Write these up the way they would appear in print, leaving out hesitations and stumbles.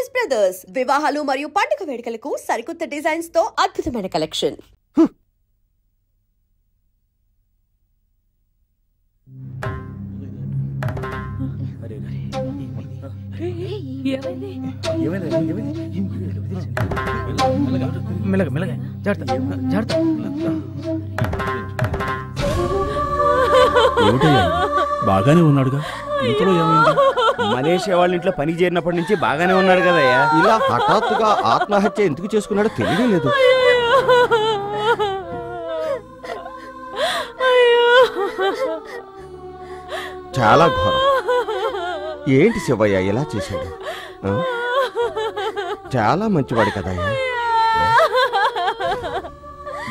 Choice brothers వివాహాలు మరియు పండుగ వేడుకలకు సరికొత్త డిజైన్స్ తో అద్భుతమైన కలెక్షన్. బాగానే ఉన్నాడుగా, ఇంట్లో ఏమైంది? మలేషియా వాళ్ళ ఇంట్లో పని చేరినప్పటి నుంచి బాగానే ఉన్నాడు కదయ్యా. ఇలా హఠాత్తుగా ఆత్మహత్య ఎందుకు చేసుకున్నాడో తెలియలేదు. చాలా ఘోరం. ఏంటి శివయ్య ఇలా చేశాడు? చాలా మంచివాడు కదయ్యా.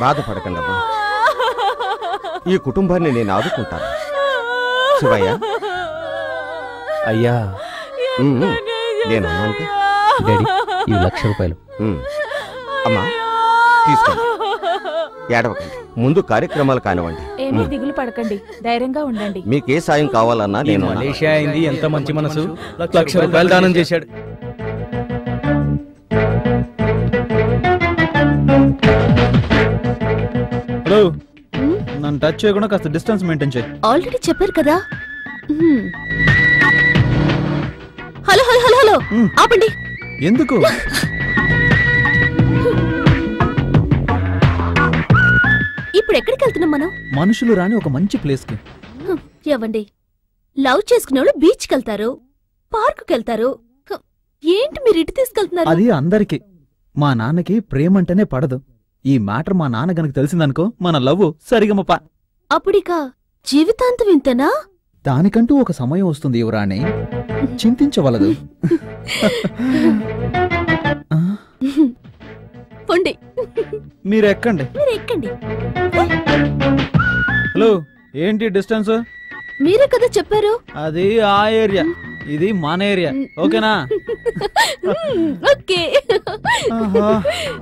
బాధపడకండి అమ్మా, ఈ కుటుంబాన్ని నేను ఆదుకుంటాను. శివయ్య అయ్యా, నేను అన్నాను డాడీ, ఈ 1,00,000 రూపాయలు. అమ్మా తీసుకోండి, ఏడవకండి. ముందు కార్యక్రమాలు కానివ్వండి. ఏమీ దిగులు పడకండి, ధైర్యంగా ఉండండి. మీకే సాయం కావాలన్నా నేను మలేషియా అయింది, ఎంత మంచి మనసు. 1,00,000 రూపాయలు దానం చేశాడు. హలో, నన్ను టచ్ చేయకుండా కాస్త డిస్టెన్స్ మెయింటైన్ చేయి. ఆల్రెడీ చెప్పారు కదా. హలో హలో హలో హలో, ఆపండి. ఎందుకు? ఇప్పుడు ఎక్కడికి వెళ్తున్నాం మనం? మనుషులు రాని ఒక మంచి ప్లేస్ కి. ఏవండి, లవ్ చేసుకునే వాళ్ళు బీచ్కి వెళ్తారు, పార్కుకి వెళ్తారు. ఏంటి మీరు ఇటు తీసుకెళ్తున్నారు? అది అందరికి. మా నాన్నకి ప్రేమంటేనే పడదు. ఈ మ్యాటర్ మా నాన్న గనక తెలిసిందనుకో, మన లవ్ సరిగమప. అప్పుడిక జీవితాంతం ఇంతనా? దానికంటూ ఒక సమయం వస్తుంది యువరాణి, చింతించవలదు. పొండి, మీరెక్కండి. హలో, ఏంటి డిస్టెన్స్? మీరే కదా చెప్పారు. అది ఆ ఏరియా, ఇది మన ఏరియా. ఓకేనా? ఓకే.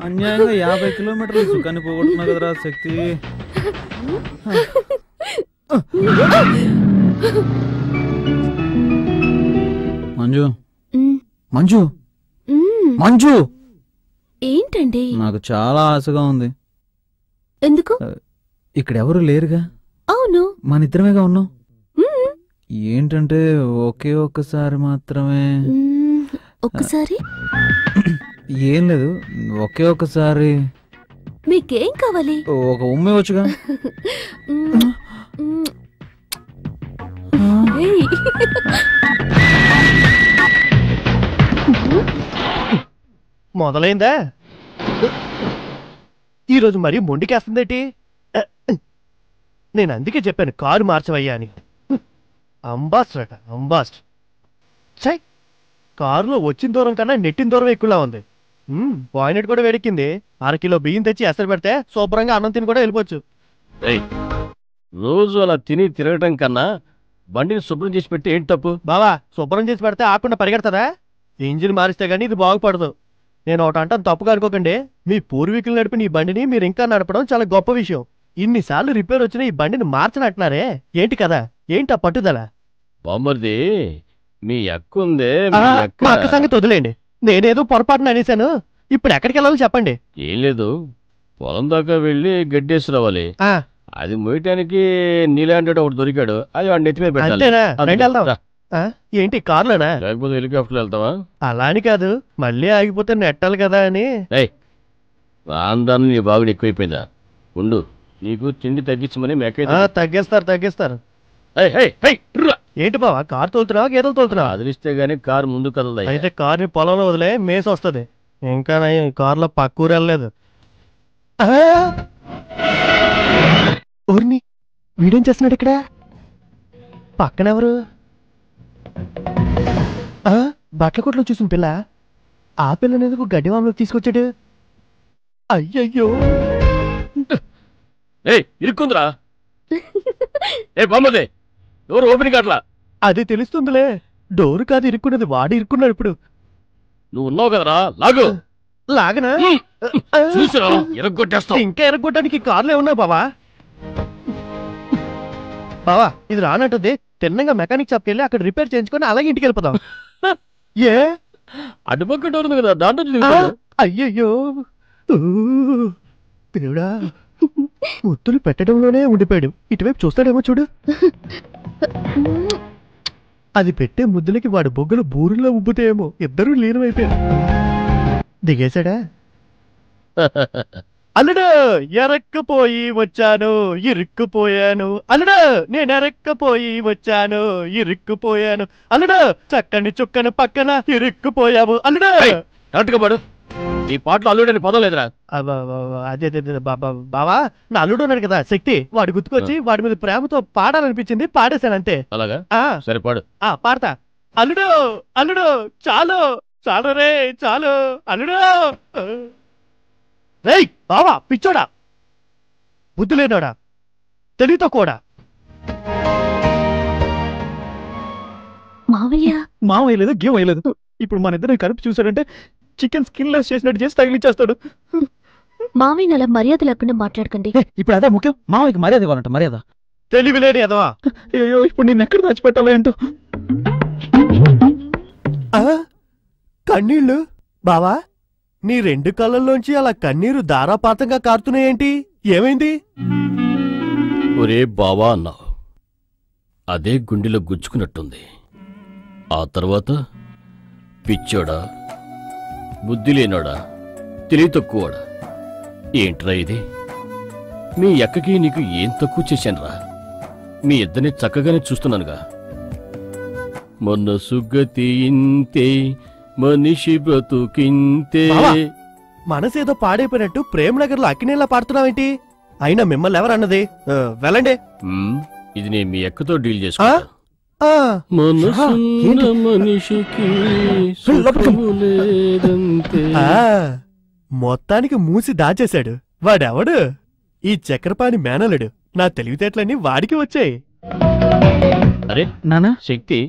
అన్యాయంగా 50 కిలోమీటర్లు సుఖాన్ని పోగొట్టున్నా కదరా శక్తి. మంజు, మంజు, మంజు, ఏంటండి? నాకు చాలా ఆశగా ఉంది. ఎందుకు? ఇక్కడెవరు లేరుగా. అవును, మన ఇద్దరమేగా ఉన్నాం. ఏంటంటే ఒకే ఒక్కసారి మాత్రమే. ఒక్కసారి ఏం లేదు, ఒకే ఒక్కసారి. మీకేం కావాలి? ఒక ఉమ్మే వచ్చుగా. మొదలైందా? ఈరోజు మరీ మొండికేస్తుందేటి? నేను చెప్పాను కారు మార్చవయ్యా అని. అంబాస్టర్ అట, అంబాస్టర్. చై, కారులో వచ్చిన దూరం కన్నా నెట్టిన దూరం ఎక్కువలా ఉంది. బాయినెట్ కూడా వేడెక్కింది. 1/2 కిలో బియ్యం తెచ్చి ఎసరు పెడితే శుభ్రంగా అన్నం తిని కూడా వెళ్ళిపోవచ్చు. రోజు అలా తిని తిరగటం కన్నా బండిని శుభ్రం చేసి పెట్టి ఏంటి తప్పు? బావా, శుభ్రం చేసి పెడితే ఆకుండా పరిగెడతారా? ఇంజిన్ మారిస్తే గానీ ఇది బాగుపడదు. నేను ఒకటి అంటాను, తప్పుగా అనుకోకండి. మీ పూర్వీకులు నడిపిన ఈ బండిని మీరు ఇంకా నడపడం చాలా గొప్ప విషయం. ఇన్నిసార్లు రిపేర్ వచ్చిన ఈ బండిని మార్చనంటున్నారే, ఏంటి కదా? ఏంటి ఆ పట్టుదల? బామ్మర్ది, మీ అక్క ఉందే, మా అక్క సంగతి వదిలేండి. నేనేదో పొరపాటున అనేశాను. ఇప్పుడు ఎక్కడికి వెళ్ళాలో చెప్పండి. ఏం లేదు, పొలం దాకా వెళ్ళి గడ్డేసి రావాలి. అది మోయటానికి నీలాంటి ఒకటి దొరికాడు, అది వాడి నెత్తి మీద పెట్టాలి. ఏంటి కారులోనా? లేకపోతే హెలికాప్టర్ వెళ్తావా? అలా అని కాదు, మళ్ళీ ఆగిపోతే నెట్టాలి కదా అని. ఆందాన్ని నీ బాగుడు ఎక్కువైపోయిందా? ఉండు, నీకు తిండి తగ్గించమని తగ్గిస్తారు. ఏంటి బావా, కారు తోలుతున్నావా గేదెలు తోలుతున్నావా? అదిలిస్తే గానీ కారు ముందు కదలదా. అయితే కారుని పొలంలో వదిలే, మేసి వస్తుంది. ఇంకా కారులో పక్కూరు వెళ్ళలేదు. ఊరిని వీడేం చేస్తున్నాడు ఇక్కడ? పక్కనెవరు? బట్టల కొట్లో చూసిన పిల్ల. ఆ పిల్లనేందుకు గడ్డివాంలోకి తీసుకొచ్చాడు? అయ్యయ్యో, ఇరుక్కుందిరా. బామ్మదే, డోర్ ఓపెనింగ్ అట్లా. అది తెలుస్తుందిలే, డోరు కాదు ఇరుక్కున్నది, వాడు ఇరుక్కున్నాడు. ఇప్పుడు నువ్వు ఉన్నావు కదరా, లాగు. లాగనా? ఎరగొట్టేస్తావు. ఇంకా ఎరగొట్టడానికి కార్లు ఏమన్నా బావా? బావా, ఇది రానట్టుంది. తిన్నగా మెకానిక్ షాప్కి వెళ్ళి అక్కడ రిపేర్ చేయించుకొని అలాగే ఇంటికి వెళ్ళిపోతాం. ఏ అటుపక్క డోర్ ఉంది కదా, దాంట్లో దిగుతాడు. అయ్యయ్యో దేవుడా, ముద్దులు పెట్టడంలోనే ఉండిపోయాడు. ఇటువైపు చూస్తాడేమో చూడు. అది పెట్టే ముద్దులకి వాడు బొగ్గలు బూరులో ఉబ్బుతాయేమో. ఇద్దరూ లీనమైపోయారు. దిగేశాడా? అల్లుడు ఎరక్కపోయి వచ్చాను, ఇరుక్కుపోయాను. అల్లుడు నేను ఎరక్కపోయి వచ్చాను, ఇరుక్కుపోయాను. అల్లుడు చక్కని చుక్కని పక్కన ఇరుక్కుపోయావు. అల్లుడు పడు. ఈ పాటలో అల్లుడని పదం లేదురా. అదే బావా, నా అల్లుడు ఉన్నాడు కదా శక్తి, వాడు గుర్తుకొచ్చి వాడి మీద ప్రేమతో పాడాలనిపించింది, పాడేశాను అంతే. అలాగా? సరే పాడు. పాడతా. అల్లుడు అల్లుడు చాలు చాలు రే చాలు అల్లుడు. రేయ్ బావా, పిచ్చోడా, బుద్ధి లేనోడా, తెలివితో కూడా. మావయ్య లేదు, గేమ్ వేయలేదు. ఇప్పుడు మన ఇద్దరు కలిపి చూసాడంటే చికెన్ స్కిన్ లెస్ చేసినట్టు చేసి తగిలిచ్చేస్తాడు. మావయ్య అలా మర్యాద లేకుండా మాట్లాడకండి. ఇప్పుడు అదే ముఖ్యం. మావయ్యకి మర్యాద ఇవ్వాలంట. మర్యాద. తెలివి లేని ఎదవా. అయ్యో, ఇప్పుడు నేను ఎక్కడ దాచిపెట్టాలో ఏంటో. కన్నీళ్ళు బావా, నీ రెండు కళ్ళల్లోంచి అలా కన్నీరు ధారాపాతంగా కారుతున్నాయేంటి? ఏమైంది? ఒరే బావా అన్నావు, అదే గుండెలో గుచ్చుకున్నట్టుంది. ఆ తర్వాత పిచ్చోడా, బుద్ధి లేనోడా, తెలివి తక్కువడా, ఏంట్రా ఇది? మీ అక్కకి నీకు ఏం తక్కువ చేశానురా? మీ ఇద్దరిని చక్కగానే చూస్తున్నానుగా. మొన్న సుగతి ఇంతే, మనిషి బ్రతుకింతే. మనసేదో పాడైపోయినట్టు ప్రేమనగర్ లో అక్కినేలా పాడుతున్నావేంటి? అయినా మిమ్మల్ని ఎవరన్నది? వెళ్ళండి. ఇది నేను మీ అక్కతో డీల్ చేసుకున్నా. మొత్తానికి మూసి దాచేశాడు. వాడెవడు? ఈ చక్రపాణి మేనలుడు. నా తెలివితేటలన్నీ వాడికి వచ్చాయి. అరే నానా, శక్తి,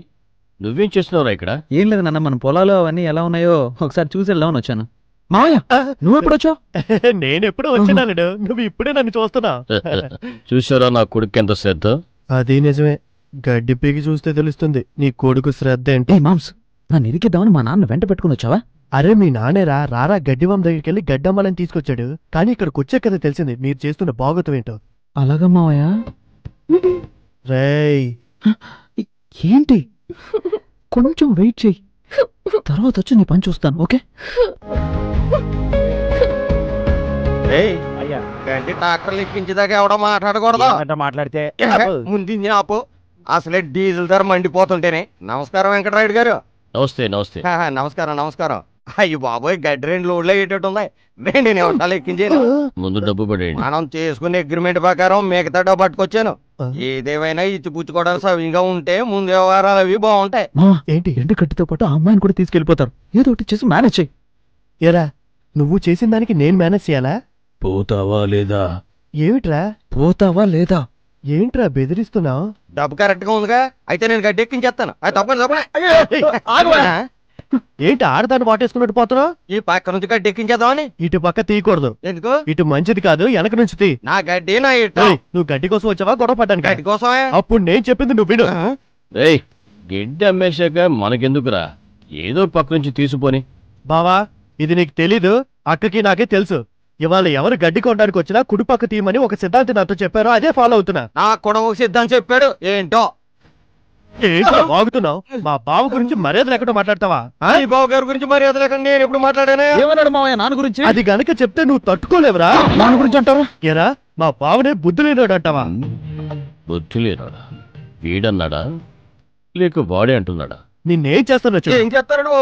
నువ్వేం చేస్తున్నావురా ఇక్కడ? ఏం లేదు నాన్న, మన పొలాలు అవన్నీ ఎలా ఉన్నాయో ఒకసారి చూసి వెళ్దామని వచ్చాను. మావయ్య, నువ్వెప్పుడు వచ్చావు? నేనెప్పుడు వచ్చానలుడు, నువ్వు ఇప్పుడే నన్ను చూస్తున్నావు. చూసారా నా కొడుకు ఎంత శ్రద్ధ? అది నిజమే. గడ్డి పీకి చూస్తే తెలుస్తుంది నీ కొడుకు శ్రద్ధ ఏంటి. మామ్స్, నన్ను ఇరికిద్దామని మా నాన్న వెంట పెట్టుకుని వచ్చావా? అరే మీ నానేరా, రారా గడ్డివాం దగ్గరికి వెళ్ళి గడ్డమ్మాలని తీసుకొచ్చాడు. కానీ ఇక్కడికి వచ్చే కదా తెలిసింది మీరు చేస్తున్న బాగోతం ఏంటో. అలాగా మావయ్య? రేయ్ ఏంటి, కొంచెం వెయిట్ చెయ్యి, తర్వాత వచ్చి నీ పని చూస్తాను. ఓకే? ట్రాక్టర్లు ఎక్కించేదాకా ఎవడో మాట్లాడకూడదు. మాట్లాడితే ముందు ఆపు. అసలే డీజిల్ ధర మండిపోతుంటేనే. నమస్కారం వెంకటరాయుడు గారు. నమస్తే. నమస్తే. నమస్కారం నమస్కారం. అయ్యి బాబోయ్, గడ్డి 2 లోడ్లు అయ్యేటట్టు ఉన్నాయి. రండి, నిమిషాలు ఎక్కించాను. ముందు డబ్బు పడేయండి. మనం చేసుకునే అగ్రిమెంట్ ప్రకారం మిగతా డబ్బు పట్టుకొచ్చాను. ఏదేమైనా ఇచ్చి పుచ్చుకోవడానికి సవ్యంగా ఉంటే ముందు వ్యవహారాలు అవి బాగుంటాయి. ఏంటి? ఎండు కట్టితో పాటు ఆ అమ్మాయిని కూడా తీసుకెళ్లిపోతారు. ఏదో ఒకటి చేసి మేనేజ్ చెయ్యి. ఎరా, నువ్వు చేసిన దానికి నేను మేనేజ్ చేయాలా? పోతావా లేదా? ఏమిట్రా పోతావా లేదా? ఏంట్రా బెదిరిస్తున్నావు? డబ్బు కరెక్ట్ గా ఉందిగా, అయితే నేను గడ్డి ఎక్కించేస్తాను. అది తప్పని ఏంటి ఆడదాన్ని వాటేసుకున్నట్టు పోతున్నావు? ఈ పక్క నుంచి గడ్డి ఎక్కించేద్దామని. ఇటు పక్క తీయకూడదు. ఎందుకు? ఇటు మంచిది కాదు, వెనక నుంచి తీ. నా గడ్డి నా ఇటు. నువ్వు గడ్డి కోసం వచ్చావా గొడవ పడ్డానికి? గడ్డి కోసమే. అప్పుడు నేను చెప్పింది నువ్వు విను. గడ్డి అమ్మేశాక మనకెందుకురా, ఏదో పక్క నుంచి తీసుకొని. బావా, ఇది నీకు తెలీదు, అక్కకి నాకే తెలుసు. ఇవాళ ఎవరు గడ్డి కొనడానికి వచ్చినా కుడిపక్క తీయమని ఒక సిద్ధాంతి నాతో చెప్పారో అదే ఫాలో అవుతున్నా. నా కూడా ఒక సిద్ధాంతి చెప్పాడు. ఏంటో బాగుతున్నావు. మా బావ గురించి మర్యాద లేకుండా మాట్లాడతావా? ఈ బావ గారి గురించి మర్యాద లేకుండా నేను ఎప్పుడు మాట్లాడానా? ఏమన్నాడు మావయ్య నాన్న గురించి? అది గనక చెప్తే నువ్వు తట్టుకోలేవురా. నాన్న గురించి అంటావా? ఏరా, మా బావనే బుద్ధి లేనాడు అంటావా? బుద్ధి లేనాడా? వీడన్నాడా లేక వాడే అంటున్నాడా? నిన్నేం చేస్తున్నా చూడు. ఏం చేస్తాడు?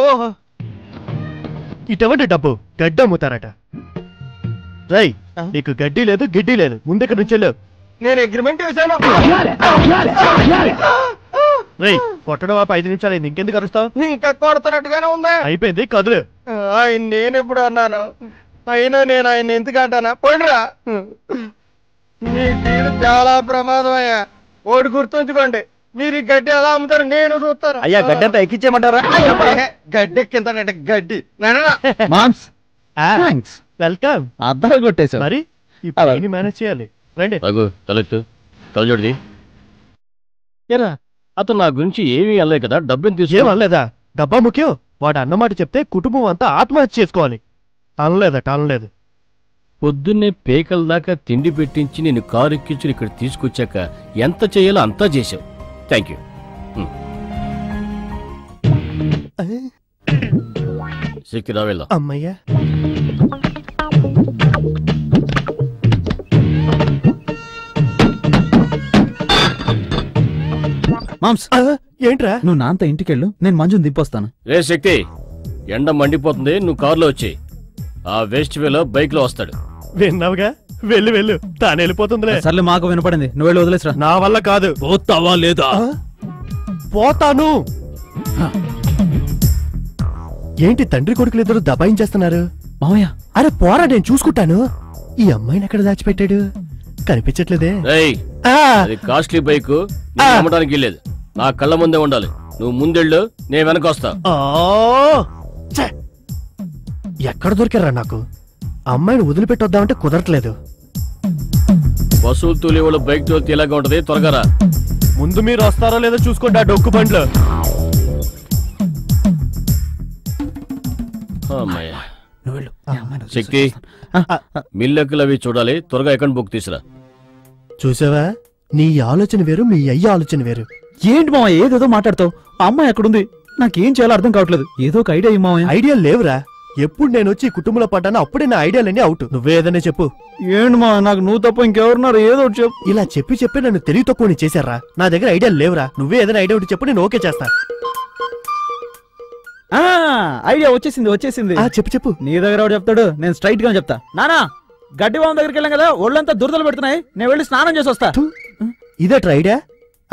ఇటువంటి డబ్బు గడ్డి అమ్ముతారట. రై, నీకు గడ్డి లేదు గిడ్డి లేదు, ముందుకు నుంచి నేను అగ్రిమెంట్ చేశాను. రై, కొట్టడం 5 నిమిషాలు అయింది, ఇంకెందుకు అరుస్తావు? ఇంకా కొడుతున్నట్టుగానే ఉంది. అయిపోయింది, కదులు. ఆయన నేను ఎప్పుడు అన్నాను? అయినా నేను ఆయన ఎందుకు అంటానా? పోయినరా, మీ తీరు చాలా ప్రమాదం అయ్యా. ఓడి గుర్తుంచుకోండి, మీరు ఈ గడ్డి ఎలా అమ్ముతారు నేను చూస్తాను. అయ్యా, గడ్డి అంతా ఎక్కించేయమంటారా? గడ్డి ఎక్కింతానంటే గడ్డి. వెల్కమ్. అద్దాలు కొట్టేశావు. మరి ఇప్పుడు మేనేజ్ చేయాలి. రండి. తలెత్తు, తలజోడిది. ఎరా, అతను నా గురించి ఏమీ అనలేదు కదా, డబ్బుని ఏం అనలేదా? డబ్బా ముఖ్యం. వాడు అన్నమాట చెప్తే కుటుంబం అంతా ఆత్మహత్య చేసుకోవాలి. అనలేదు. పొద్దున్నే పేకల దాకా తిండి పెట్టించి నేను కారు ఎక్కించి ఇక్కడ తీసుకొచ్చాక ఎంత చేయాలో అంతా చేశావు. Thank you. సిక్కిరా వెళ్దాం. అమ్మయ్యా. మామ్స్ ఏంట్రా? నువ్వు నాంత ఇంటికెళ్ళు, నేను మంజుని దింపొస్తాను. రే శక్తి, ఎండ మండిపోతుంది, నువ్వు కారులో వచ్చి ఆ వేస్ట్ వేలో బైక్ లో వస్తాడు. విన్నావుగా, వెళ్ళు తాను వెళ్ళిపోతుందిలే. సర్లే, మాకు వినపడింది, నువ్వు వెళ్ళి వదిలేసరా. నా వల్ల కాదు. పోతావా లేదా? పోతాను. ఏంటి తండ్రి కొడుకులు ఇద్దరు దబాయించేస్తున్నారు? మావయ్య, అరే పోరా, నేను చూసుకుంటాను. ఈ అమ్మాయిని ఎక్కడ దాచిపెట్టాడు? కనిపించట్లేదే. అది కాస్ట్లీ బైక్, అమ్మడానికి లేదు. నా కళ్ళ ముందే ఉండాలి. నువ్వు ముందెళ్ళు, నేను వెనకొస్తా. ఎక్కడ దొరికారా నాకు? అమ్మాయిని వదిలిపెట్టొద్దామంటే కుదరట్లేదు. వసూలు తూలి వాళ్ళ బైక్ తోలితే ఇలాగా ఉంటది. త్వరగా రా. ముందు మీరు వస్తారో లేదో చూసుకోండి. ఆ డొక్కు బండ్లు. శక్తి, మిల్లెక్కులు అవి చూడాలి. త్వరగా అకౌంట్ బుక్ తీసురా. చూసావా, నీ ఆలోచన వేరు, మీ అయ్య ఆలోచన వేరు. ఏంటి మావయ్య ఏదేదో మాట్లాడతావు? ఆ అమ్మాయి ఎక్కడుంది? నాకేం చేయాలో అర్థం కావట్లేదు. ఏదో ఒక ఐడియా మావయ్య. ఐడియా లేవురా. ఎప్పుడు నేను వచ్చి కుటుంబంలో పడ్డానో అప్పుడే నా ఐడియాలన్నీ అవుట్. నువ్వే ఏదైనా చెప్పు. ఏంటి మా, నాకు నువ్వు తప్ప ఇంకెవరున్నారు? ఏదో చెప్పు. ఇలా చెప్పి నన్ను తెలివి తక్కువ చేశారా? నా దగ్గర ఐడియాలు లేవురా. నువ్వే ఏదైనా ఐడియా ఒకటి చెప్పు, నేను ఓకే చేస్తా. ఐడియా వచ్చేసింది. చెప్పు. నీ దగ్గర ఎవరు చెప్తాడు? నేను స్ట్రైట్ గా చెప్తా. నానా, గడ్డి బాబు దగ్గరికి వెళ్ళాం కదా, ఒళ్ళంతా దురదలు పెడుతున్నాయి, నేను వెళ్ళి స్నానం చేసి వస్తా. ఇదేట్రా ఐడియా?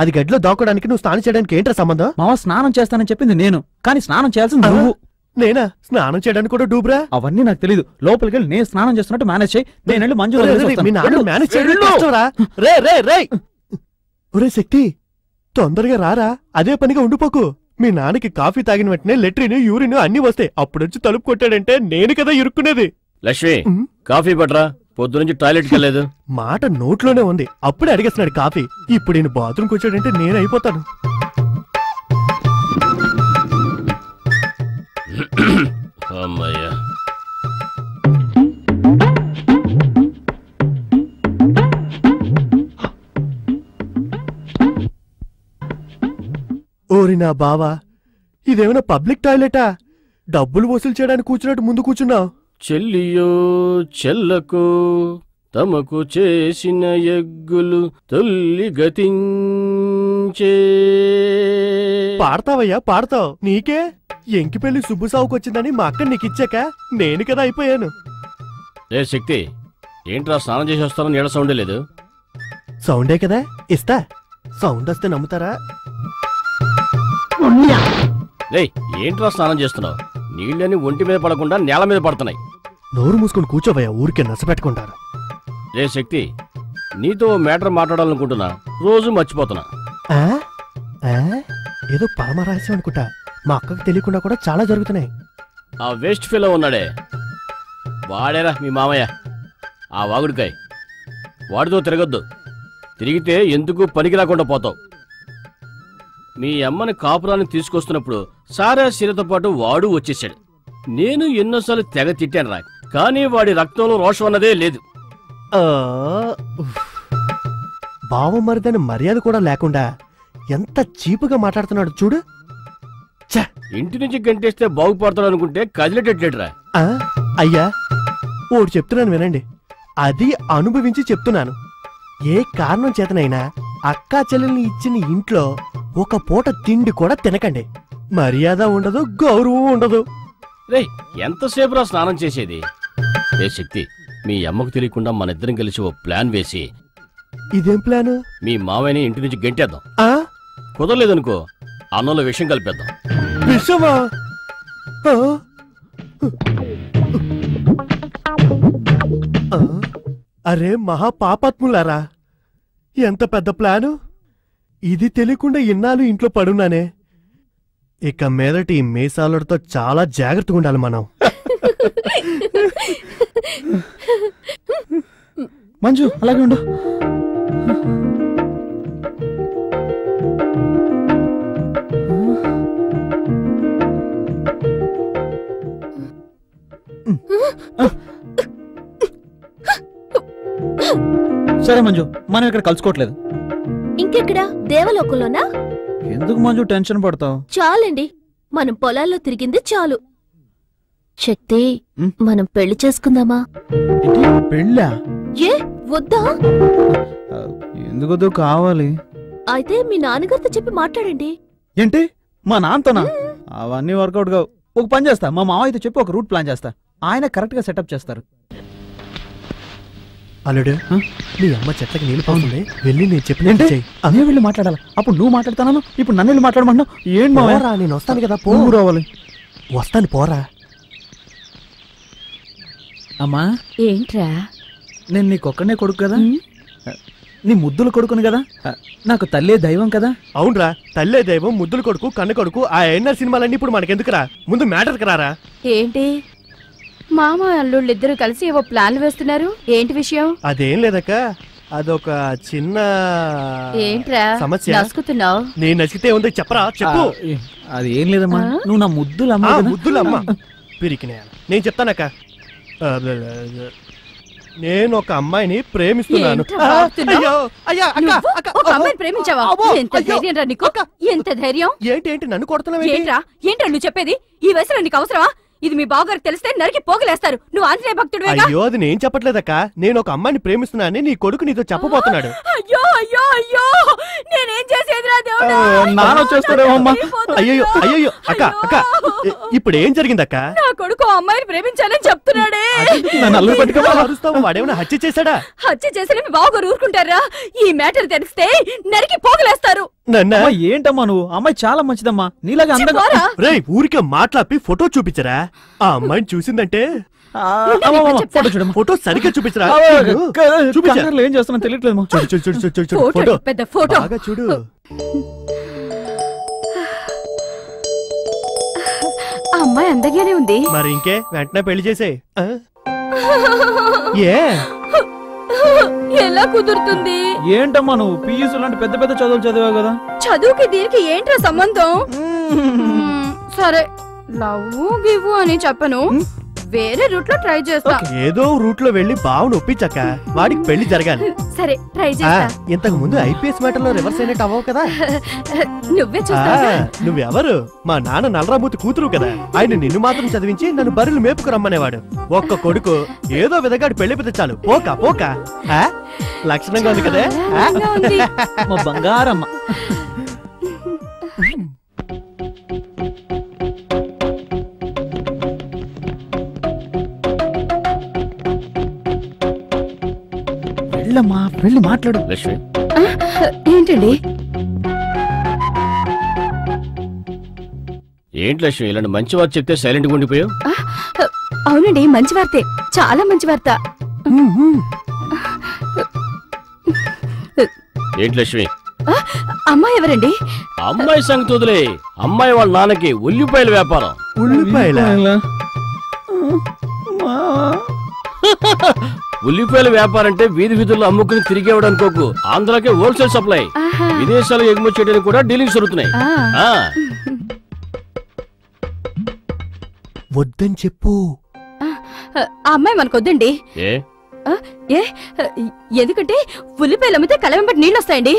అది గడ్డిలో దాక్కోడానికి నువ్వు స్నానం చేయడానికి ఏంట్రా సంబంధం? మావా, స్నానం చేస్తానని చెప్పింది నేను, కానీ స్నానం చేయాల్సింది నువ్వు. నేనా? స్నానం చేయడానికి కూడా డూబ్రా? అవన్నీ నాకు తెలీదు. లోపలికి వెళ్ళి నేను స్నానం చేస్తున్నట్టు మేనేజ్ చేయి. నేను వెళ్ళి మంజు ఒరే శక్తి, తొందరగా రారా. అదే పనిగా ఉండిపోకు. మీ నాన్నకి కాఫీ తాగిన వెంటనే లెట్రిన్, యూరిన్ అన్ని వస్తాయి. అప్పుడొచ్చి తలుపు కొట్టాడంటే నేను కదా ఇరుక్కునేది. లక్ష్మి, కాఫీ పట్రా. పొద్దునుంచి టాయిలెట్ కి వెళ్ళలేదు. మాట నోట్లోనే ఉంది, అప్పుడే అడిగేస్తున్నాడు కాఫీ. ఇప్పుడు నేను బాత్రూమ్కి వచ్చాడంటే నేను అయిపోతాను. అమ్మయ్యా. ఓరి నా బావా, ఇదేమైనా పబ్లిక్ టాయిలెటా? డబ్బులు వసూలు చేయడానికి కూర్చున్నట్టు ముందు కూర్చున్నావు. చెల్లియో చెల్లకు తమకు చేసిన ఎగ్గులు తొల్లి గతించే. పాడతావయ్యా, పాడతావు. నీకే ఎంకి పెళ్లి సుబ్బుసావుకు వచ్చిందని మా అక్క నీకిచ్చాక నేను కదా అయిపోయాను. రే శక్తి, ఏంట్రా స్నానం చేసి వస్తానో నీడ సౌండే లేదు. సౌండే కదా ఇస్తా. సౌండ్ వస్తే నమ్ముతారా? రే, ఏంట్రా స్నానం చేస్తున్నావు? నీళ్ళని ఒంటి మీద పడకుండా నేల మీద పడుతున్నాయి. నోరు మూసుకొని కూర్చోవయ్యా, ఊరికే నచ్చపెట్టుకుంటారు. రే శక్తి, నీతో మ్యాటర్ మాట్లాడాలనుకుంటున్నా, రోజు మర్చిపోతున్నా. ఏదో పరమరహస్యం అనుకుంటా. మా అక్కకు తెలియకుండా కూడా చాలా జరుగుతున్నాయి. ఆ వేస్ట్ ఫెలో ఉన్నాడే, వాడేరా మీ మామయ్య. ఆ వాగుడికాయ, వాడితో తిరగొద్దు. తిరిగితే ఎందుకు పనికి రాకుండా పోతావు. మీ అమ్మని కాపురాన్ని తీసుకొస్తున్నప్పుడు సారా సీరతో పాటు వాడు వచ్చేసాడు. నేను ఎన్నోసార్లు తెగ తిట్టాను రా, కానీ వాడి రక్తంలో రోషం అన్నదే లేదు. బావమరిదని మర్యాద కూడా లేకుండా ఎంత చీపుగా మాట్లాడుతున్నాడు చూడు. ఇంటి నుంచి గంటేస్తే బాగుపడతాడు అనుకుంటే కదిలేటట్లేడురా. అయ్యా, ఓడు చెప్తున్నాను వినండి. అది అనుభవించి చెప్తున్నాను. ఏ కారణం చేతనైనా అక్కా చెల్లెల్ని ఇచ్చిన ఇంట్లో ఒక పూట తిండి కూడా తినకండి. మర్యాద ఉండదు, గౌరవం ఉండదు. రే, ఎంతసేపు రా స్నానం చేసేది? రే శక్తి, మీ అమ్మకు తెలియకుండా మన ఇద్దరం కలిసి ఓ ప్లాన్ వేసి. ఇదేం ప్లాను? మీ మావయ్యని ఇంటి నుంచి గంటేద్దాం. కుదరలేదనుకో, అన్నంలో విషయం కలిపేద్దాం. విషమా? అరే మహా పాపాత్ములారా, ఎంత పెద్ద ప్లాను! ఇది తెలియకుండా ఇన్నాళ్ళు ఇంట్లో పడున్నానే. ఇక మీదటి ఈ మీసాలతో చాలా జాగ్రత్తగా ఉండాలి మనం. మంజు, అలాగే ఉండు. సరే మంజు, మనం ఇక్కడ కలుసుకోవట్లేదు. ఇంకెక్కడా? దేవలోకంలోనా? ఎందుకు మంజు టెన్షన్ పడతావు? చాలండి, మనం పొలాల్లో తిరిగింది చాలు. శక్తి, మనం పెళ్లి చేసుకుందామా? పెళ్ళా? ఏ వద్దా? ఎందుకొద్దు, కావాలి. అయితే మీ నాన్నగారితో చెప్పి మాట్లాడండి. ఏంటి, మా నాన్నతోనా? అవన్నీ వర్కౌట్ కావు. ఒక పని చేస్తా, మా మావయ్యతో చెప్పి ఒక రూట్ ప్లాన్ చేస్తా. ఆయన కరెక్ట్ గా సెటప్ చేస్తారు. అల్లుడు, నీ అమ్మ చెట్లకి నీళ్ళు పోతుంది, వెళ్ళి నేను చెప్పినట్టు చెయ్యి. అదే వెళ్ళి మాట్లాడాలి. అప్పుడు నువ్వు మాట్లాడతాను, ఇప్పుడు నన్ను వెళ్ళి మాట్లాడమన్నావు. ఏం పోరా, నేను వస్తాను కదా. పో రావాలి. వస్తాను, పోరా. అమ్మా, ఏంట్రా? నేను నీకొక్కనే కొడుకు కదా, నీ ముద్దులు కొడుకుని కదా, నాకు తల్లే దైవం కదా. అవునరా, తల్లే దైవం, ముద్దులు కొడుకు, కన్ను కొడుకు, ఆ ఎన్ఆర్ సినిమాలన్నీ ఇప్పుడు మనకెందుకురా? ముందు మ్యాటర్కి రారా. ఏంటి మామ అల్లుళ్ళిద్దరూ కలిసి ఏవో ప్లాన్లు వేస్తున్నారు? ఏంటి విషయం? అదేం లేదక్క, అదొక చిన్న ఏంట్రా సమస్య. నసుకుతున్నావు? నేను నచ్చితే ఉంది, చెప్పరా, చెప్పు. అది ఏం లేదమ్మా, నువ్వు నా ముద్దులు అమ్మ. ముద్దులు అమ్మ పిరికినే. నేను చెప్తానక్క, నేను ఒక అమ్మాయిని ప్రేమిస్తున్నాను. ఒక అమ్మాయిని ప్రేమించావా? ఎంత ధైర్యం రా నీకు? ఎంత ధైర్యం? ఏంటి నన్ను కొడుతున్నావు? ఏంట్రా నువ్వు చెప్పేది? ఈ వయసులో నీకు అవసరమా? ఇది మీ బావగారికి తెలిస్తే నరికి పోగలేస్తారు. నువ్వు ఆంజనేయ భక్తుడు. అయ్యో, అది నేను చెప్పట్లేదక్క, నేను ఒక అమ్మాయిని ప్రేమిస్తున్నానని నీ కొడుకు నీతో చెప్పబోతున్నాడు. అయ్యో అయ్యో అయ్యో, నేనేం చేసేదిరా దేవుడా? అయ్యో అయ్యో అక్క అక్క, ఇప్పుడు ఏం జరిగిందక్క? నా కొడుకు అమ్మాయిని ప్రేమించాలని చెప్తున్నాడే. అరుస్తావు, వాడేమైనా హత్య చేశాడా? హత్య చేసిన మీ బావగారు ఊరుకుంటారా? ఈ మ్యాటర్ తెలిస్తే నరికి పోగలేస్తారు. ఏంటమ్మా నువ్వు? అమ్మాయి చాలా మంచిదమ్మా, నీలాగా అందంగా. రేయ్, ఊరికే మాట్లాపి ఫోటో చూపించరా? ఆ అమ్మాయిని చూసిందంటే ఫోటో చూడమ్మా, ఫోటో సరిగ్గా చూపించరా? ఏం చేస్తున్నా తెలియట్లేదు. ఫోటో పెద్ద ఫోటో బాగా చూడు. ఆ అమ్మాయి అందంగానే ఉంది. మరి ఇంకే, వెంటనే పెళ్లి చేసేయ్. ఏ ఎలా కుదురుతుంది? ఏంటమ్మా నువ్వు పియూసీ లాంటి పెద్ద పెద్ద చదువులు చదివావు కదా. చదువుకి దీనికి ఏంట్రా సంబంధం? సరే, లవ్వు గివ్వు అని చెప్పను, వేరే రూట్ లో ట్రై చేస్తా. ఏదో రూట్ లో వెళ్లి బావును ఒప్పించక్క, వాడికి పెళ్లి జరగాలి. సరే, ట్రై చేస్తా. ఇంతకు ముందు ఐపీఎస్ మ్యాటర్ లో రివర్స్ అయినట్టు అవ్వవు కదా. నువ్వే చూస్తావా? నువ్వెవరు? మా నాన్న నల్లరామూర్తి కూతురు కదా, ఆయన నిన్ను మాత్రం చదివించి నన్ను బర్రెలు మేపుకు రమ్మనేవాడు. ఒక్క కొడుకు, ఏదో విధగాడు పెళ్లి పెద్ద చాలు. పోక పోక లక్షణంగా ఉంది కదా మా బంగారమ్మ. వెళ్ళమ్మా, వెళ్ళి మాట్లాడు. లక్ష్మి, ఏంటండి? ఏంటి లక్ష్మి, ఇలాంటి మంచి వార్త చెప్తే సైలెంట్ గా ఉండిపోయావు? అవునండి, మంచి వార్తే, చాలా మంచి వార్త. ఏంటి లక్ష్మి? అమ్మాయి ఎవరండి? అమ్మాయి సంగతి వదిలే, అమ్మాయి వాళ్ళ నాన్నకి ఉల్లిపాయల వ్యాపారం. ఉల్లిపాయల వ్యాపారం అంటే వీధి వీధుల్లో అమ్ముకుని తిరిగేవాడు అనుకోకు, ఆంధ్రాకే హోల్సేల్ సప్లై, విదేశాలు ఎగుమతి చేయడానికి కూడా డీలింగ్స్ జరుగుతున్నాయి. వద్దని చెప్పు. ఆ అమ్మాయి మనకొద్దండి. ఎందుకంటే ఉల్లిపాయలు అమ్మితే కలవెంబటి నీళ్ళు వస్తాయండి.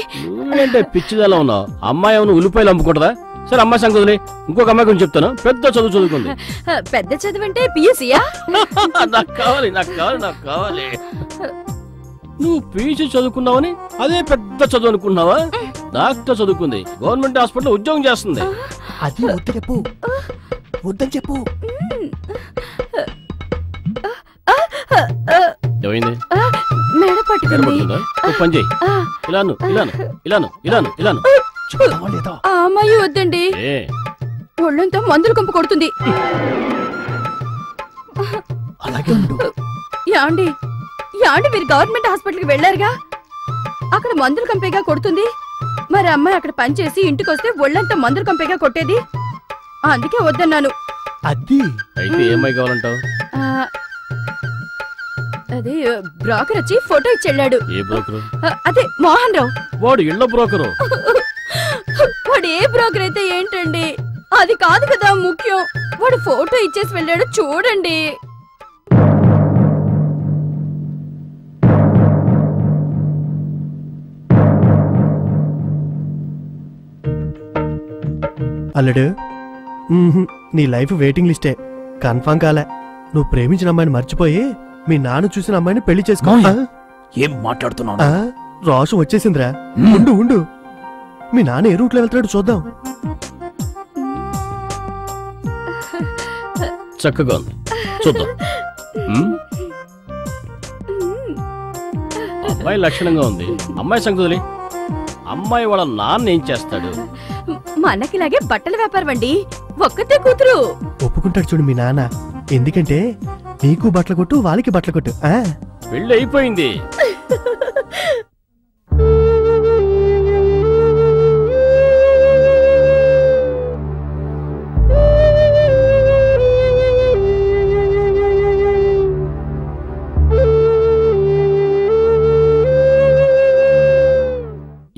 అంటే పిచ్చిదలా ఉన్నావు, అమ్మాయి ఏమైనా ఉల్లిపాయలు అమ్ముకుంటుందా? సరే, అమ్మాయి సంగతి ఇంకొక అమ్మాయి గురించి చెప్తాను, పెద్ద చదువు చదువుకుంది. పెద్ద చదువు అంటే పియూసీయా? నాకు కావాలి, నాకు కావాలి, నాకు కావాలి. నువ్వు పీజీ చదువుకున్నావని అదే పెద్ద చదువు అనుకున్నావా? డాక్టర్ చదువుకుంది, గవర్నమెంట్ హాస్పిటల్ ఉద్యోగం చేస్తుంది. అది వద్దు చెప్పు, వద్దని చెప్పు. ఏమైంది? మెడ పట్టుకుంది. పని చేయి, ఇలాను ఇలాను ఇలాను ఇలాను ఇలాను. ఆ అమ్మాయి వద్దండి, ఒళ్ళంతా మందులు కంపు కొడుతుంది. యాండి మీరు గవర్నమెంట్ హాస్పిటల్కి వెళ్ళారుగా, అక్కడ మందులు కంపేగా కొడుతుంది. మరి అమ్మాయి అక్కడ పని చేసి ఇంటికి వస్తే ఒళ్ళంతా మందులు కంపేగా కొట్టేది, అందుకే వద్దన్నాను. అది అయితే ఏమై కావాలంటావు? అదే బ్రోకర్ వచ్చి ఫోటో ఇచ్చి వెళ్ళాడు. ఏ బ్రోకరు? అదే మోహన్ రావు. వాడు ఇళ్ళ బ్రోకరు. వాడు ఏ బ్రోకర్ అయితే ఏంటండి, అది కాదు కదా ముఖ్యం. వాడు ఫోటో ఇచ్చేసి వెళ్ళాడు, చూడండి. అల్లుడు నీ లైఫ్ వెయిటింగ్ లిస్టే కన్ఫర్మ్ కాలే. నువ్వు ప్రేమించిన అమ్మాయిని మర్చిపోయి మీ నాన్న చూసిన అమ్మాయిని పెళ్లి చేసుకో. ఏం మాట్లాడుతున్నావు? రాసు వచ్చేసిందిరా. ఉండు ఉండు, మీ నాన్న ఏ రూట్లో వెళ్తాడు చూద్దాం. చక్కగా ఉంది, చూద్దాం. అబ్బాయి లక్షణంగా ఉంది. అమ్మాయి సంగతులి. అమ్మాయి వాళ్ళ నాన్న ఏం చేస్తాడు? మనకిలాగే బట్టల వ్యాపారం అండి. ఒక్కతే కూతురు. ఒప్పుకుంటాడు చూడు మీ నాన్న. ఎందుకంటే నీకు బట్టలు కొట్టు, వాళ్ళకి బట్టలు కొట్టు. పెళ్ళి అయిపోయింది.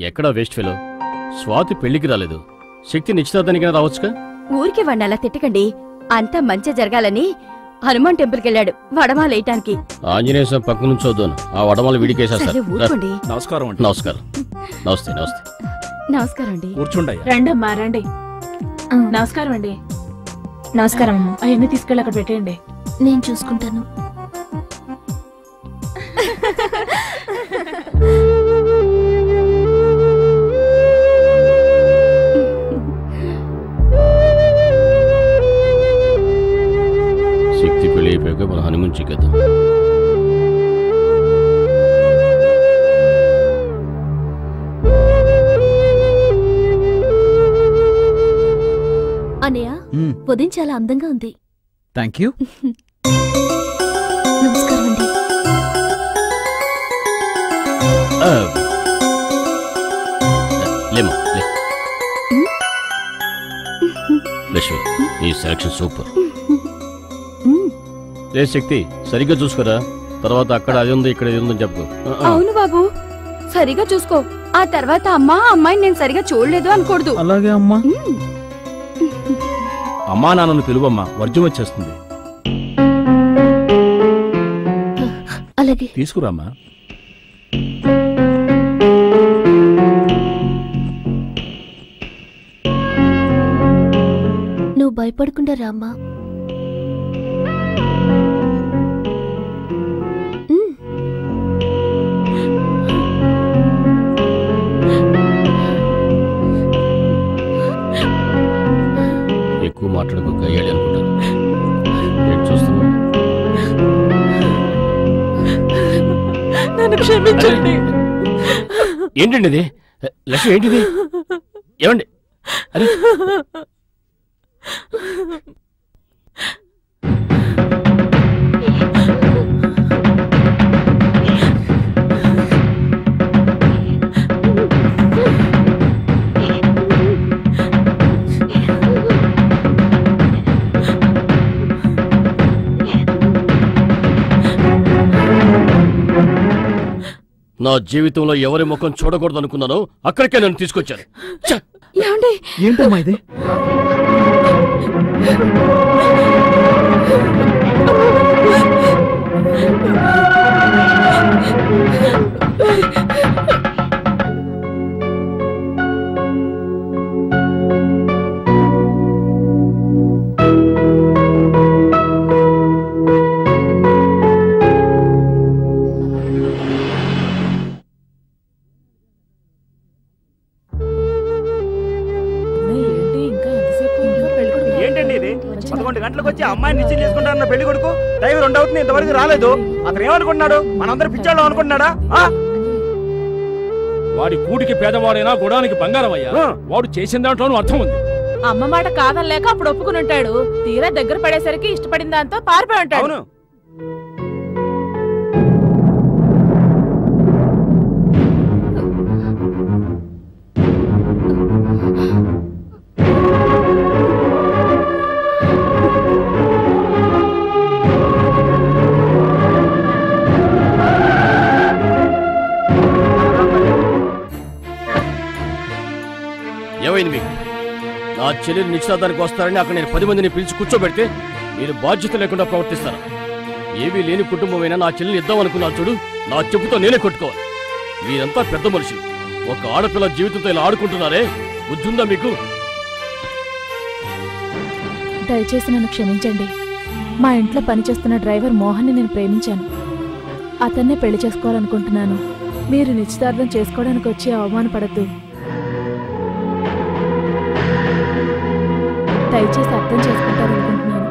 ఎక్కడా వేస్ట్ ఫెలో? స్వాతి పెళ్లికి రాలేదు. శక్తి నిశ్చితార్థానికైనా రావచ్చుగా. ఊరికి వాడిని అలా తిట్టకండి. అంతా మంచి జరగాలని హనుమాన్ టెంపుల్కి వెళ్ళాడు వడమాలేయటానికి. ఆంజనేయ స్వామి పక్క నుంచి వద్దాను, ఆ వడమాలు విడికేసేస్తారు. నమస్కారం అండి. నమస్కారం. నమస్తే. నమస్తే. నమస్కారం అండి. కూర్చుండయ్యా. రండమ్మా రండి. నమస్కారం అండి. నమస్కారం అమ్మా. అవన్నీ తీసుకెళ్ళి అక్కడ పెట్టేయండి. నేను చూసుకుంటాను. శక్తి పెళ్లి అయిపోయాక మన హనుమాన్ చిక్కేద్దాం. అనయ్య, ఉదయం చాలా అందంగా ఉంది. Thank you. నమస్కారం అండి. లేమా లే. లక్ష్మి, ఈ సెలక్షన్ సూపర్. లే శక్తి, సరిగ్గా చూసుకోరా. తర్వాత అక్కడ అది ఉంది, ఇక్కడ ఇది ఉందని చెప్పు. అవును బాబు, సరిగా చూసుకో. ఆ తర్వాత అమ్మాయిని నేను సరిగా చూడలేదు అనకూడదు. అలాగే అమ్మా. అమ్మా నాన్నను పిలువమ్మా, వర్జం వచ్చేస్తుంది. అలాగే. తీసుకురామ్మా. నువ్వు భయపడకుండా రామ్మా. ఎక్కువ మాట్లాడుకోక అయ్యాడు అనుకుంటాను. ఏంటి చూస్తున్నావు? నన్ను క్షమించండి. ఏంటండి ఇది? లక్ష్మి ఏంటిది? ఏమండి? అరే నా జీవితంలో ఎవరి ముఖం చూడకూడదు అనుకున్నానో అక్కడికే నన్ను తీసుకొచ్చాను. ఏంటమ్మా ఇది? అమ్మాయిని నిశ్చయం చేసుకుంటారన్న పెళ్లి కొడుకు టైం 2 అవుతుంది, ఇంతవరకు రాలేదు. అతను ఏమనుకుంటున్నాడు? మనందరూ పిచ్చాడు అనుకుంటున్నాడా? వాడి కూటికి పేదవాడైనా గుడానికి బంగారం అయ్యా. వాడు చేసిన దాంట్లోనూ అర్థం ఉంది. అమ్మ మాట కాదనలేక అప్పుడు ఒప్పుకుని ఉంటాడు. తీరా దగ్గర పడేసరికి ఇష్టపడిన దాంతో పారిపోయి ఉంటాడు. ఏమైంది మీకు? నా చెల్లెలు నిశ్చితార్థానికి వస్తారని అక్కడ నేను 10 మందిని పిలిచి కూర్చోబెడితే మీరు బాధ్యత లేకుండా ప్రవర్తిస్తారు. ఏవీ లేని కుటుంబమైనా నా చెల్లెలు ఇద్దాం అనుకున్నా చూడు, నా చెప్పుతో నేనే కొట్టుకోవాలి. మీరంతా పెద్ద మనుషులు. ఒక ఆడపిల్ల జీవితంతో ఇలా ఆడుకుంటున్నారే, బుద్ధుందా మీకు? దయచేసి నన్ను క్షమించండి. మా ఇంట్లో పనిచేస్తున్న డ్రైవర్ మోహన్ని నేను ప్రేమించాను. అతన్నే పెళ్లి చేసుకోవాలనుకుంటున్నాను. మీరు నిశ్చితార్థం చేసుకోవడానికి వచ్చి అవమానపడద్దు. దయచేసి అర్థం చేసుకుంటారనుకుంటున్నాను.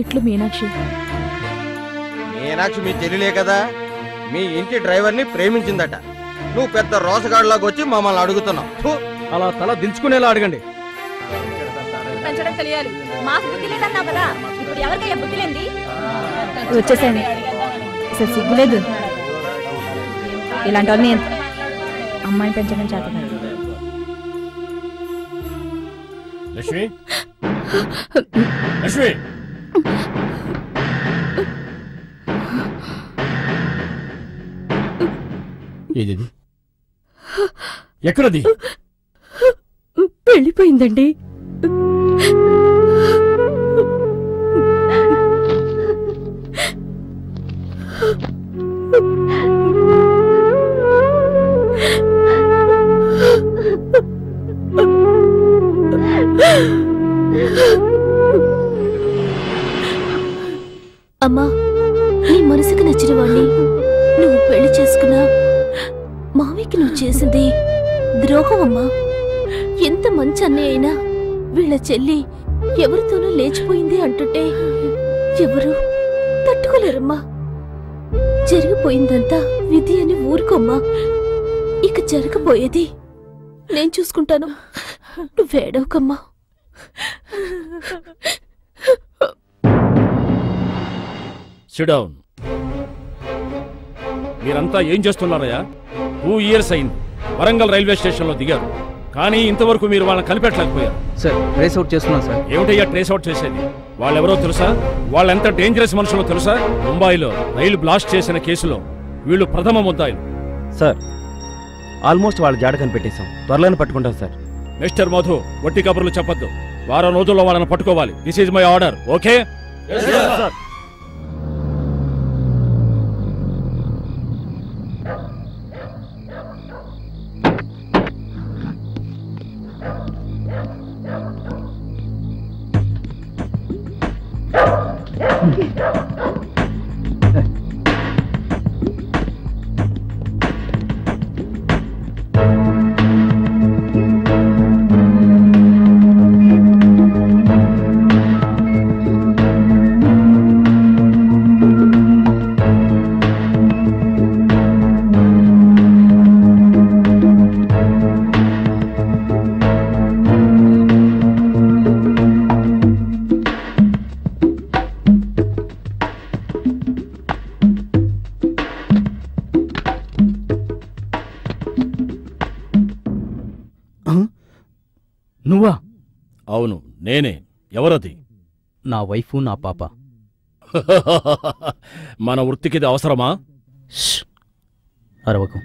ఇట్లు మీనాక్షి. మీనాక్షి మీ చెల్లిలే కదా? మీ ఇంటి డ్రైవర్ని ప్రేమించిందట. నువ్వు పెద్ద రోసగాడిలాగా వచ్చి మమ్మల్ని అడుగుతున్నావు. అలా తల దించుకునేలా అడగండి. పెంచడం తెలియాలి. మాకు బుద్ధి లేదన్నావు కదా, ఇప్పుడు ఎవరికైనా బుద్ధి లేంది? వచ్చేసాను. అసలు సిగ్గులేదు. ఇలాంటి వాళ్ళని అమ్మాయిని పెంచడం చేతకాదు. లక్ష్మి, లక్ష్మి, ఏది ఎక్కడది? వెళ్ళిపోయిందండి. అమ్మా, నీ మనసుకు నచ్చిన వాణ్ణి నువ్వు పెళ్లి చేసుకున్నా మావికి నువ్వు చేసింది ద్రోహం అమ్మా. ఎంత మంచి అన్నయ్య అయినా వీళ్ళ చెల్లి ఎవరితోనూ లేచిపోయింది అంటుంటే ఎవరు తట్టుకోలేరమ్మా. జరిగిపోయిందంతా విధి అని ఊరుకోమ్మా. ఇక జరగబోయేది నేను చూసుకుంటాను. నువ్వేడవకమ్మా. Sit down. మీరంతా ఏం చేస్తున్నారయ్యా? 2 years అయింది. వరంగల్ రైల్వే స్టేషన్లో దిగారు, కానీ ఇంతవరకు మీరు వాళ్ళని కనిపెట్టలేకపోయారు. సార్ ట్రేస్ అవుట్ చేస్తున్నాం సార్. ఏమిటయ్యా ట్రేస్ అవుట్ చేసేది? వాళ్ళెవరో తెలుసా? వాళ్ళెంత డేంజరస్ మనుషులో తెలుసా? ముంబైలో రైలు బ్లాస్ట్ చేసిన కేసులో వీళ్ళు ప్రథమ ముద్దాయిలు. సార్ ఆల్మోస్ట్ వాళ్ళ జాడ కనిపెట్టేశాం. త్వరలోనే పట్టుకుంటాం సార్. మిస్టర్ మధు, వట్టి కబుర్లు చెప్పొద్దు. వారం రోజుల్లో వాళ్ళని పట్టుకోవాలి. This is my order. Okay? నువ్వా? అవును, నేనే. ఎవరది? నా వైఫ్, నా పాప. మన వృత్తికిది అవసరమా? అరవకు.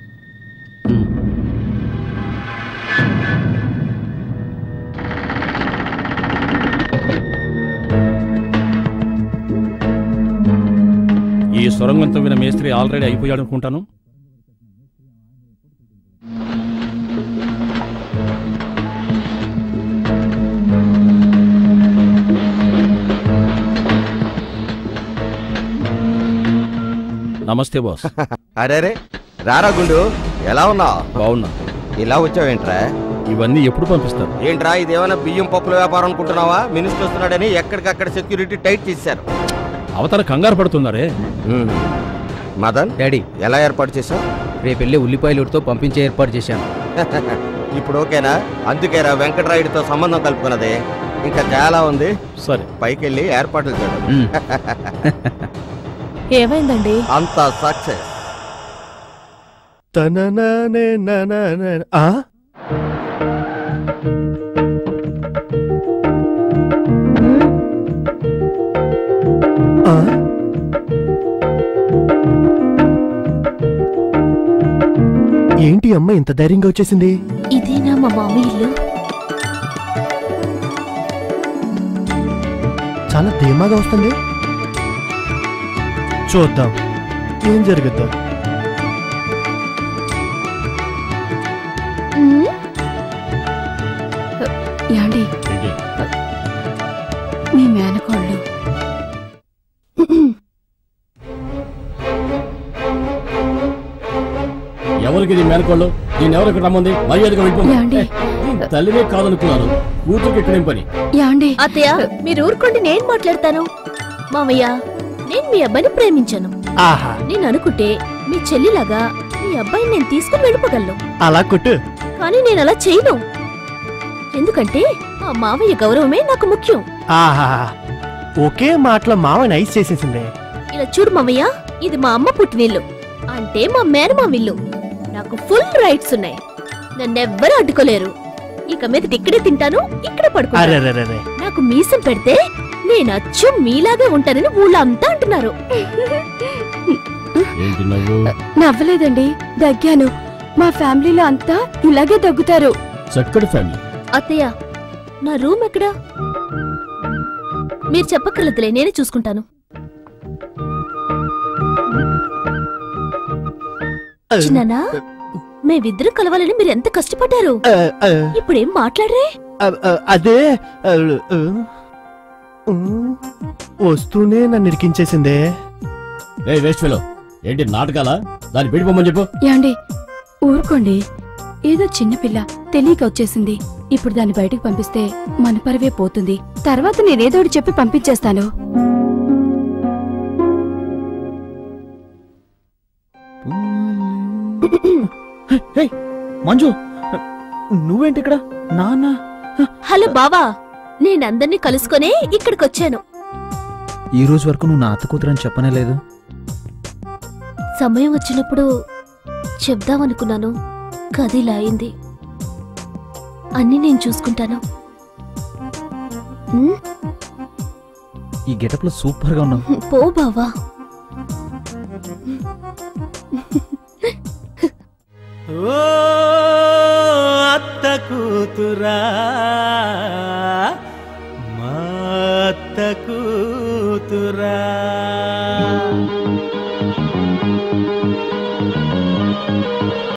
ఈ సొరంగం తవ్విన మేస్త్రి ఆల్రెడీ అయిపోయాడు అనుకుంటాను. నమస్తే బాస్. అరే రారా గుండు, ఎలా ఉన్నావు? బాగున్నా. ఇలా వచ్చావేంట్రా? ఇవన్నీ ఎప్పుడు పంపిస్తారు? ఏంట్రా ఇదేమైనా బియ్యం పప్పుల వ్యాపారం అనుకుంటున్నావా? మినిస్టర్ వస్తున్నాడని ఎక్కడికక్కడ సెక్యూరిటీ టైట్ చేశారు. అవతల కంగారు పడుతున్నారే. మదన్ డాడీ, ఎలా ఏర్పాటు చేశావు? రేపెళ్ళి ఉల్లిపాయలతో పంపించే ఏర్పాటు చేశాను. ఇప్పుడు ఓకేనా? అందుకేరా వెంకటరాయుడితో సంబంధం కలుపుకున్నదే. ఇంకా చాలా ఉంది. సరే, పైకెళ్ళి ఏర్పాట్లు చేద్దాం. ఏమైందండి? అంత సక్సెస్. ఏంటి అమ్మ ఇంత ధైర్యంగా వచ్చేసింది? ఇదేనా మా మామి ఇల్లు? చాలా ధీమాగా వస్తుంది. చూద్దాం ఏం జరుగుద్దా. యాండి, ఏంటి? మీ మేన ఎవరికి ఇది మేనకోళ్ళు? దీన్ని ఎవరు ఇక్కడ రమ్మంది? మర్యాదగా వెళ్ళిపోండి. తల్లినే కాదనుకున్నాను, కూతురికి ఇక్కడేం పని? అత్తయ్య మీరు ఊరుకోండి, నేను మాట్లాడతాను. మామయ్య, నేను మీ అబ్బాయిని ప్రేమించాను. నేను అనుకుంటే మీ చెల్లిలాగా మీ అబ్బాయిని నేను తీసుకుని వెళ్ళిపోగలను. అలా కొట్టు. కానీ నేను అలా చేయను, ఎందుకంటే ఆ మామయ్య గౌరవమే నాకు ముఖ్యం. ఆహా, ఒకే మాటలో మామని ఐస్ చేసేసిందే. ఇలా చూడు మామయ్య, ఇది మా అమ్మ పుట్టినిల్లు, అంటే మా మేనమామిల్లు. నాకు ఫుల్ రైట్స్ ఉన్నాయి, నన్నెవ్వరూ అడ్డుకోలేరు. ఇక మీద ఇక్కడే తింటాను, ఇక్కడే పడుకుంటాను. నాకు మీసం పెడితే నేను అచ్చు మీలాగే ఉంటానని ఊళ్ళో అంతా అంటున్నారు. నవ్వలేదండి, దగ్గాను. మా ఫ్యామిలీలో అంతా ఇలాగే దగ్గుతారు. చక్కటి ఫ్యామిలీ. అత్తయ్య, నా రూమ్ ఎక్కడా? మీరు చెప్పక్కర్లేదులే, నేనే చూసుకుంటాను. చిన్నానా, మేమిద్దరం కలవాలని మీరు ఎంత కష్టపడ్డారు. ఇప్పుడేం మాట్లాడరే? అదే వస్తూనే నన్ను ఇరికించేసిందే. వేస్ట్ ఫెలో, ఏంటి నాటకాలా? దాన్ని పెడిపోమని చెప్పు. యాండి ఊరుకోండి, ఏదో చిన్నపిల్ల తెలియక వచ్చేసింది. ఇప్పుడు దాన్ని బయటకు పంపిస్తే మన పరువే పోతుంది. తర్వాత నేనేదోటి చెప్పి పంపించేస్తాను. మంజు, నువ్వేంటి ఇక్కడ? నాన్న. హలో బావా, నేనందరినీ కలుసుకునే ఇక్కడికొచ్చాను. ఈ రోజు వరకు నువ్వు నా అత్త కూతురని చెప్పనే లేదు. సమయం వచ్చినప్పుడు చెప్దామనుకున్నాను, కదిలా అయింది. అన్నీ నేను చూసుకుంటాను. ఈ గెటప్ లో సూపర్ గా ఉన్నావు. పో బావా. ఓ అత్త కూతురా